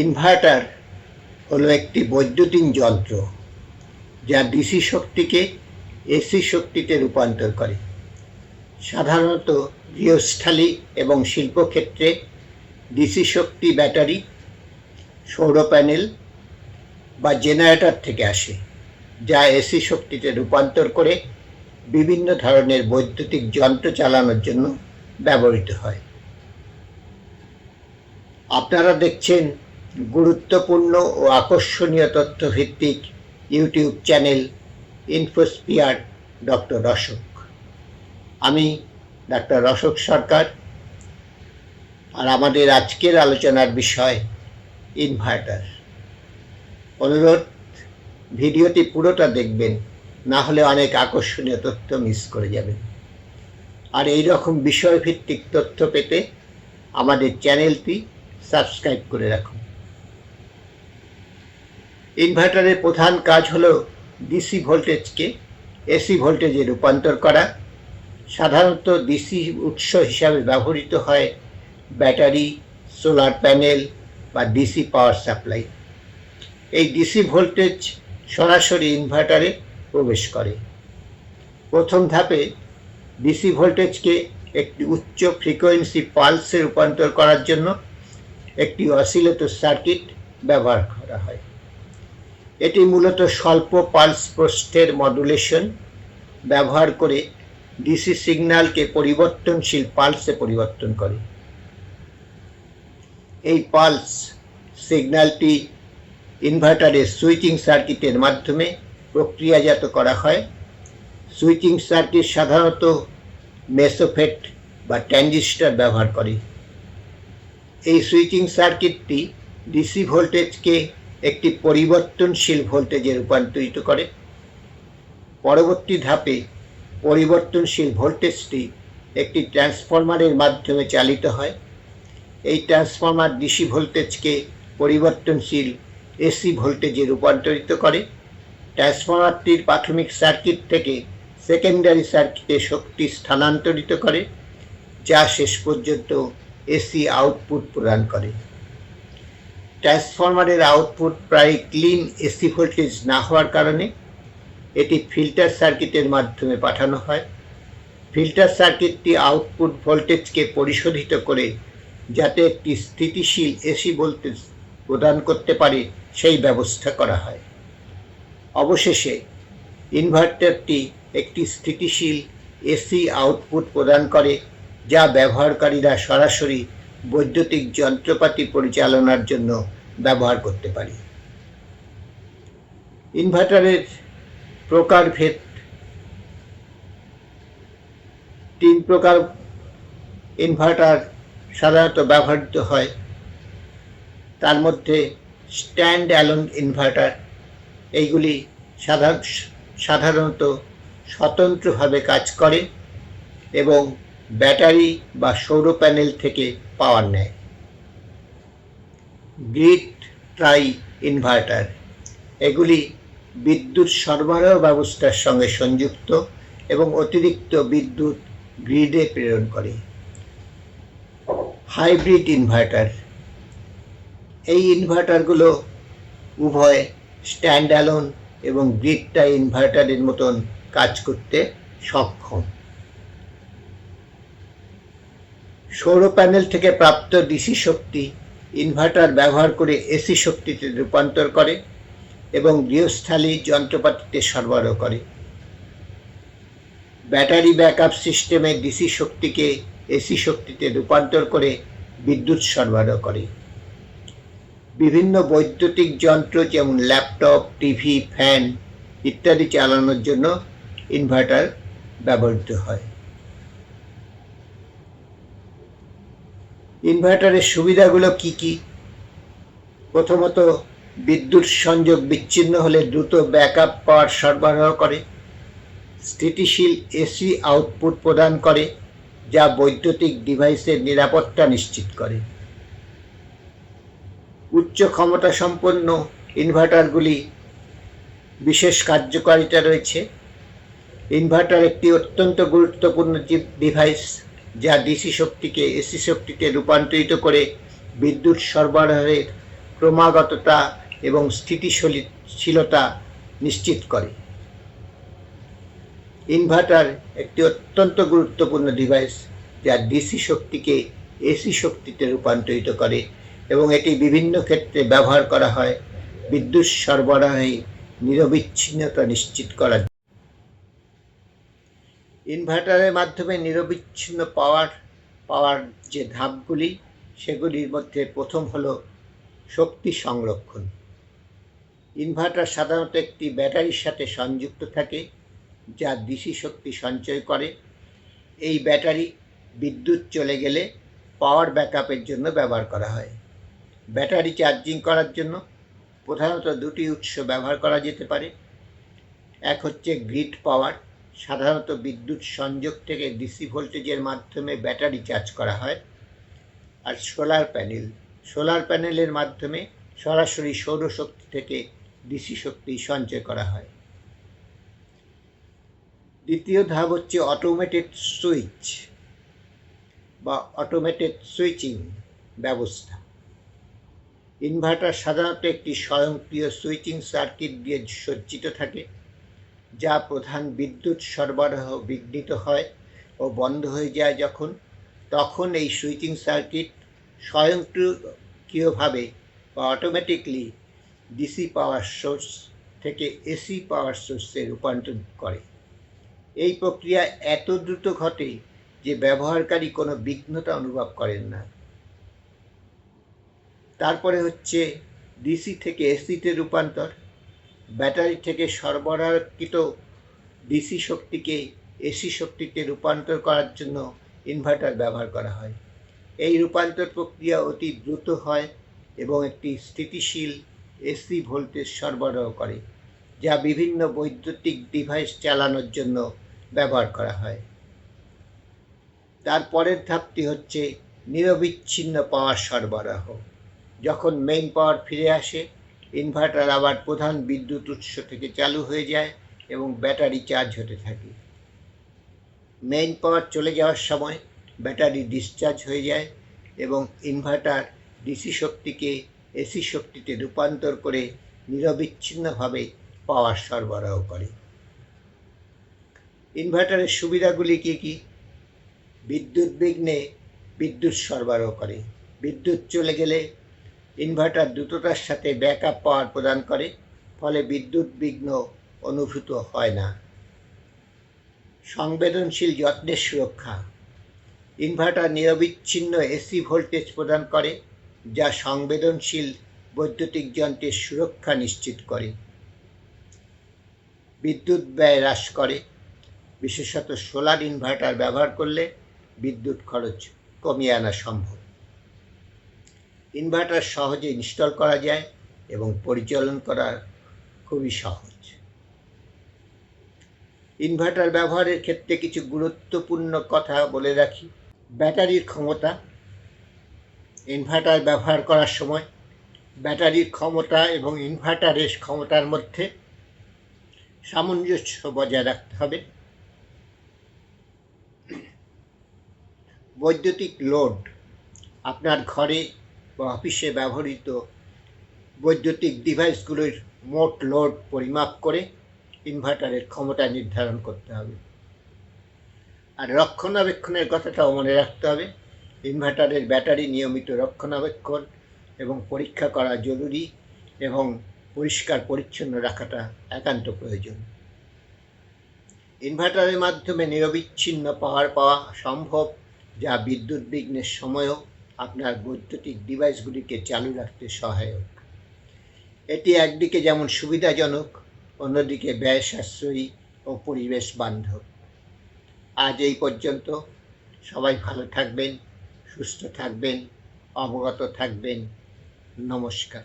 Inverter হলো একটি বৈদ্যুতিন যন্ত্র যা ডিসি শক্তিকে এসি শক্তিতে রূপান্তর করে। সাধারণত গৃহস্থালী এবং শিল্পক্ষেত্রে ডিসি শক্তি ব্যাটারি, সৌর প্যানেল বা জেনারেটর থেকে আসে, যা এসি শক্তিতে রূপান্তর করে বিভিন্ন ধরনের বৈদ্যুতিক যন্ত্র চালানোর জন্য ব্যবহৃত হয়। আপনারা দেখছেন গুরুত্বপূর্ণ ও আকর্ষণীয় তথ্যভিত্তিক ইউটিউব চ্যানেল ইনফোস্পিয়ার ডক্টর অশোক। আমি ডাক্তার অশোক সরকার, আর আমাদের আজকের আলোচনার বিষয় ইনভার্টার। অনুরোধ, ভিডিওটি পুরোটা দেখবেন, না হলে অনেক আকর্ষণীয় তথ্য মিস করে যাবেন। আর এই রকম বিষয়ভিত্তিক তথ্য পেতে আমাদের চ্যানেলটি সাবস্ক্রাইব করে রাখুন। ইনভার্টারের প্রধান কাজ হলো ডিসি ভোল্টেজকে এসি ভোল্টেজে রূপান্তর করা। সাধারণত ডিসি উৎস হিসাবে ব্যবহৃত হয় ব্যাটারি, সোলার প্যানেল বা ডিসি পাওয়ার সাপ্লাই। এই ডিসি ভোল্টেজ সরাসরি ইনভার্টারে প্রবেশ করে। প্রথম ধাপে ডিসি ভোল্টেজকে একটি উচ্চ ফ্রিকোয়েন্সি পালসে রূপান্তর করার জন্য একটি অসিলেটর সার্কিট ব্যবহার করা হয়। এটি মূলত স্বল্প পালস প্রস্থের মডুলেশন ব্যবহার করে ডিসি সিগন্যালকে পরিবর্তনশীল পালসে পরিবর্তন করে। এই পালস সিগন্যালটি ইনভার্টারের সুইচিং সার্কিটের মাধ্যমে প্রক্রিয়াজাত করা হয়। সুইচিং সার্কিট সাধারণত মেসোফেট বা ট্রানজিস্টর ব্যবহার করে। এই সুইচিং সার্কিটটি ডিসি ভোল্টেজকে একটি পরিবর্তনশীল ভোল্টেজে রূপান্তরিত করে। পরবর্তী ধাপে পরিবর্তনশীল ভোল্টেজটি একটি ট্রান্সফরমারের মাধ্যমে চালিত হয়। এই ট্রান্সফরমার ডিসি ভোল্টেজকে পরিবর্তনশীল এসি ভোল্টেজে রূপান্তরিত করে। ট্রান্সফরমারটির প্রাথমিক সার্কিট থেকে সেকেন্ডারি সার্কিটে শক্তি স্থানান্তরিত করে, যা শেষ পর্যন্ত এসি আউটপুট প্রদান করে। ট্রান্সফরমারের আউটপুট প্রায় ক্লিন এসি ভোল্টেজ না হওয়ার কারণে এটি ফিল্টার সার্কিটের মাধ্যমে পাঠানো হয়। ফিল্টার সার্কিটটি আউটপুট ভোল্টেজকে পরিশোধিত করে যাতে একটি স্থিতিশীল এসি ভোল্টেজ প্রদান করতে পারে সেই ব্যবস্থা করা হয়। অবশেষে ইনভার্টারটি একটি স্থিতিশীল এসি আউটপুট প্রদান করে, যা ব্যবহারকারীরা সরাসরি বৈদ্যুতিক যন্ত্রপাতি পরিচালনার জন্য ব্যবহার করতে পারে। ইনভার্টারের প্রকারভেদ। 3 প্রকার ইনভার্টার সাধারণত ব্যবহৃত হয়। তার মধ্যে স্ট্যান্ড অ্যালোন ইনভার্টার, এইগুলি সাধারণত স্বতন্ত্রভাবে কাজ করে এবং ব্যাটারি বা সৌর প্যানেল থেকে পাওয়ার নেয়। গ্রিড ট্রাই ইনভার্টার, এগুলি বিদ্যুৎ সরবরাহ ব্যবস্থার সঙ্গে সংযুক্ত এবং অতিরিক্ত বিদ্যুৎ গ্রিডে প্রেরণ করে। হাইব্রিড ইনভার্টার, এই ইনভার্টারগুলো উভয় স্ট্যান্ড অ্যালোন এবং গ্রিড ট্রাই ইনভার্টারের মতন কাজ করতে সক্ষম। সৌর প্যানেল থেকে প্রাপ্ত ডিসি শক্তি ইনভার্টার ব্যবহার করে এসি শক্তিতে রূপান্তর করে এবং গৃহস্থালী যন্ত্রপাতিতে সরবরাহ করে। ব্যাটারি ব্যাকআপ সিস্টেমে ডিসি শক্তিকে এসি শক্তিতে রূপান্তর করে বিদ্যুৎ সরবরাহ করে। বিভিন্ন বৈদ্যুতিক যন্ত্র যেমন ল্যাপটপ, টিভি, ফ্যান ইত্যাদি চালানোর জন্য ইনভার্টার ব্যবহৃত হয়। ইনভার্টারের সুবিধাগুলো কি কি? প্রথমত, বিদ্যুৎ সংযোগ বিচ্ছিন্ন হলে দ্রুত ব্যাকআপ পাওয়ার সরবরাহ করে। স্থিতিশীল এসি আউটপুট প্রদান করে, যা বৈদ্যুতিক ডিভাইসের নিরাপত্তা নিশ্চিত করে। উচ্চ ক্ষমতা সম্পন্ন ইনভার্টারগুলি বিশেষ কার্যকারিতা রয়েছে। ইনভার্টার একটি অত্যন্ত গুরুত্বপূর্ণ ডিভাইস, যা ডিসি শক্তিকে এসি শক্তিতে রূপান্তরিত করে বিদ্যুৎ সরবরাহের ক্রমাগততা এবং স্থিতিশীলতা নিশ্চিত করে। ইনভার্টার একটি অত্যন্ত গুরুত্বপূর্ণ ডিভাইস যা ডিসি শক্তিকে এসি শক্তিতে রূপান্তরিত করে এবং এটি বিভিন্ন ক্ষেত্রে ব্যবহার করা হয় বিদ্যুৎ সরবরাহে নিরবিচ্ছিন্নতা নিশ্চিত করার। ইনভার্টারের মাধ্যমে নিরবিচ্ছিন্ন পাওয়ার যে ধাপগুলি, সেগুলির মধ্যে প্রথম হলো শক্তি সংরক্ষণ। ইনভার্টার সাধারণত একটি ব্যাটারির সাথে সংযুক্ত থাকে যা ডিসি শক্তি সঞ্চয় করে। এই ব্যাটারি বিদ্যুৎ চলে গেলে পাওয়ার ব্যাকআপের জন্য ব্যবহার করা হয়। ব্যাটারি চার্জিং করার জন্য প্রধানত দুটি উৎস ব্যবহার করা যেতে পারে। এক হচ্ছে গ্রিড পাওয়ার, সাধারণত বিদ্যুৎ সংযোগ থেকে ডিসি ভোল্টেজের মাধ্যমে ব্যাটারি চার্জ করা হয়। আর সোলার প্যানেলের মাধ্যমে সরাসরি সৌরশক্তি থেকে ডিসি শক্তি সঞ্চয় করা হয়। দ্বিতীয় ধাপ হচ্ছে অটোমেটেড সুইচিং ব্যবস্থা। ইনভার্টার সাধারণত একটি স্বয়ংক্রিয় সুইচিং সার্কিট দিয়ে সজ্জিত থাকে, যা প্রধান বিদ্যুৎ সরবরাহ বিঘ্নিত হয় ও বন্ধ হয়ে যায় তখন এই সুইচিং সার্কিট স্বয়ংক্রিয়ভাবে বা অটোমেটিকলি ডিসি পাওয়ার সোর্স থেকে এসি পাওয়ার সোর্সে রূপান্তর করে। এই প্রক্রিয়া এত দ্রুত ঘটে যে ব্যবহারকারী কোনো বিঘ্নতা অনুভব করেন না। তারপরে হচ্ছে ডিসি থেকে এসিতে রূপান্তর। ব্যাটারি থেকে সরবরাহকৃত ডিসি শক্তিকে এসি শক্তিতে রূপান্তর করার জন্য ইনভার্টার ব্যবহার করা হয়। এই রূপান্তর প্রক্রিয়া অতি দ্রুত হয় এবং একটি স্থিতিশীল এসি ভোল্টেজ সরবরাহ করে, যা বিভিন্ন বৈদ্যুতিক ডিভাইস চালানোর জন্য ব্যবহার করা হয়। তারপরের ধাপটি হচ্ছে নিরবিচ্ছিন্ন পাওয়ার সরবরাহ। যখন মেইন পাওয়ার ফিরে আসে, ইনভার্টার আবার প্রধান বিদ্যুৎ উৎস থেকে চালু হয়ে যায় এবং ব্যাটারি চার্জ হতে থাকে। মেইন পাওয়ার চলে যাওয়ার সময় ব্যাটারি ডিসচার্জ হয়ে যায় এবং ইনভার্টার ডিসি শক্তিকে এসি শক্তিতে রূপান্তর করে নিরবিচ্ছিন্নভাবে পাওয়ার সরবরাহ করে। ইনভার্টারের সুবিধাগুলি কী কী? বিদ্যুৎ বিঘ্নে বিদ্যুৎ সরবরাহ করে। বিদ্যুৎ চলে গেলে ইনভার্টার দ্রুততার সাথে ব্যাকআপ পাওয়ার প্রদান করে, ফলে বিদ্যুৎ বিঘ্ন অনুভূত হয় না। সংবেদনশীল যত্নের সুরক্ষা। ইনভার্টার নিরবিচ্ছিন্ন এসি ভোল্টেজ প্রদান করে, যা সংবেদনশীল বৈদ্যুতিক যন্ত্রের সুরক্ষা নিশ্চিত করে। বিদ্যুৎ ব্যয় হ্রাস করে। বিশেষত সোলার ইনভার্টার ব্যবহার করলে বিদ্যুৎ খরচ কমিয়ে আনা সম্ভব। ইনভার্টার সহজে ইনস্টল করা যায় এবং পরিচালন করা খুবই সহজ। ইনভার্টার ব্যবহারের ক্ষেত্রে কিছু গুরুত্বপূর্ণ কথা বলে রাখি। ব্যাটারির ক্ষমতা। ইনভার্টার ব্যবহার করার সময় ব্যাটারির ক্ষমতা এবং ইনভার্টারের ক্ষমতার মধ্যে সামঞ্জস্য বজায় রাখতে হবে। বৈদ্যুতিক লোড। আপনার ঘরে বা অফিসে ব্যবহৃত বৈদ্যুতিক ডিভাইসগুলির মোট লোড পরিমাপ করে ইনভার্টারের ক্ষমতা নির্ধারণ করতে হবে। আর রক্ষণাবেক্ষণের কথাটাও মনে রাখতে হবে। ইনভার্টারের ব্যাটারি নিয়মিত রক্ষণাবেক্ষণ এবং পরীক্ষা করা জরুরি এবং পরিষ্কার পরিচ্ছন্ন রাখাটা একান্ত প্রয়োজন। ইনভার্টারের মাধ্যমে নিরবিচ্ছিন্ন পাওয়ার পাওয়া সম্ভব, যা বিদ্যুৎ বিঘ্নের সময়ও আপনার বৈদ্যুতিক ডিভাইসগুলিকে চালু রাখতে সহায়ক। এটি একদিকে যেমন সুবিধাজনক, অন্যদিকে ব্যয় সাশ্রয়ী ও পরিবেশ বান্ধব। আজ এই পর্যন্ত। সবাই ভালো থাকবেন, সুস্থ থাকবেন, অবগত থাকবেন। নমস্কার।